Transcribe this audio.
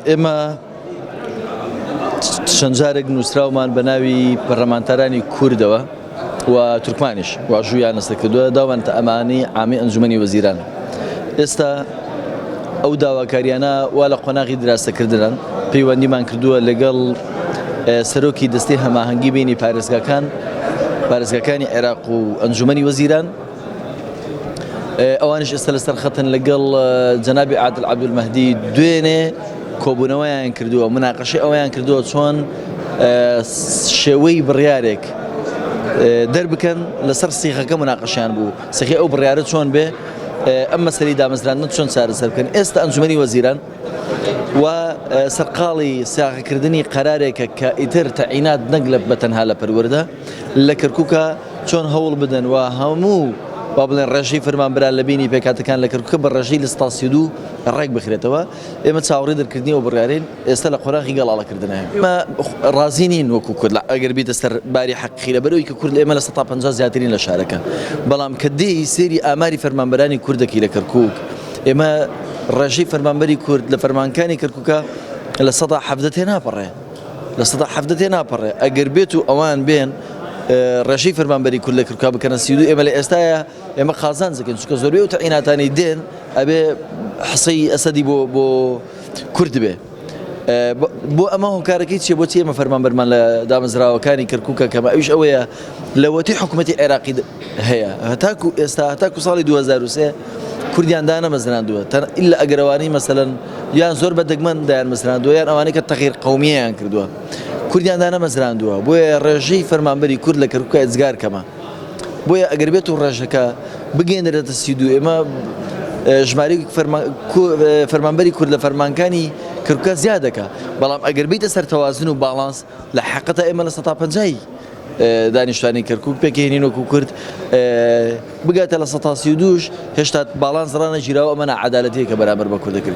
ئێمە چەند جارێک نووسراومان بە ناوی پەرلەمانتارانی کوردەوە و تورکمانیش واژوویان نەستە کردووە داوانتە ئەمانی عامی ئەنجومەنی وەزیران. ئێستا ئەو داواکاریانە وا لە قۆناغی دراستەکردنن پەیوەندیمان کردووە لەگەڵ سەرۆکی دەستەی هەماهەنگی بینی پارێزگاکانی عێراق و ئەنجومەنی وەزیران ئەوانش ئێستا لەسەر خەتن لەگەڵ جەنابی عادل عەبدولمەهدی دوێنێ کۆبوونەوەیان کردووە مناقەشەی ئەوەیان کردووە چۆن شێوەی بڕیارێک دەربکەن لەسەر سیخەکە مناقەشیان بوو سیخی ئەو بڕیارە چۆن بێ ئەم مەسەلەی دامەزراندن چۆن چارەسەر بکەن. ئێستا ئەنجومەنی وەزیران و سەرقاڵی سیاقەکردنی قەرارێکە کە ئیتر تەعینات نەگلە بەتەنها لە پەروەردە لە کەرکووکە چۆن هەوڵ بدەن و هەموو با بڵێن ڕێژەی فەرمانبەران لە بینی پێکاتەکان لە کەرکووکە بە ڕێژەی لە 82 ڕێک بخرێتەوە. ئێمە چاوەڕێی دەرکردنیەوە بڕیارین ئێستا لە قۆناغی گەڵاڵەکردنە ئێمە ڕازی نین وەکو کورد ئەگەر بیتە سەر باری حەقی لەبەرەوەی کە کورد ئێمە لە 150 زیاترین لە شارەکە بەڵام کە دێی سێری ئاماری فەرمانبەرانی کوردەکەی لە کەرکووک ئێمە ڕێژەی فەرمانبەری کورد لە فەرمانکانی کەرکووکە لە 170 ناپەڕێ لە 170 ناپەڕێ ئەگەر بێت و ئەوان بێن ڕێژەی فەرمانبەری کورد لە کەرکووک بکەنە 32 ئێمە لە ئێستاە ئێمە قازان دەکەین چونکە زۆربەی و تەعیناتانی دێن ئەبێ حسەی ئەسەدی بۆ کورد بێ بۆ ئەمە هۆکارەکەی چیە بۆچی ئێمە فەرمانبەرمان لە دامەزراوەکانی کەرکووکە کەمە ئەویش ئەوەیە لەوەتی حکوومەتی عێراقی هەیە هەتاکو ئێستا هەتاکو ساڵی 2003 کوردیان دانەمەزراندووە ئیلا ئەگەرەوانی مەسەلەن یان زۆر بە دەگمەن دایانمەزراندووە یان ئەوانەی کە تەغییر قەومییان کردووە کوردیان دانەمەزراندووە بۆیە ڕێژەی فەرمانبەری کورد لە کەرکووکە ئەجگار کەمە بۆیە ئەگەر بێت و ڕێژەکە بگەێنرێتە 32 ئێمە ژماری فەرمانبەری کورد لە فەرمانکانی کەرکووکە زیاد دەکا بەڵام ئەگەر بیتە سەر تەوازن و باڵانس لە حەقەتە ئێمە لە 150 دانیشتوانی کەرکووک پێکهێنین وەکو کورد بگاتە لە 132 هێشتا باڵانس ڕانەگیراوە ئەمە ناعەدالەتیە کە بەرامبەر بە کوردەکرد.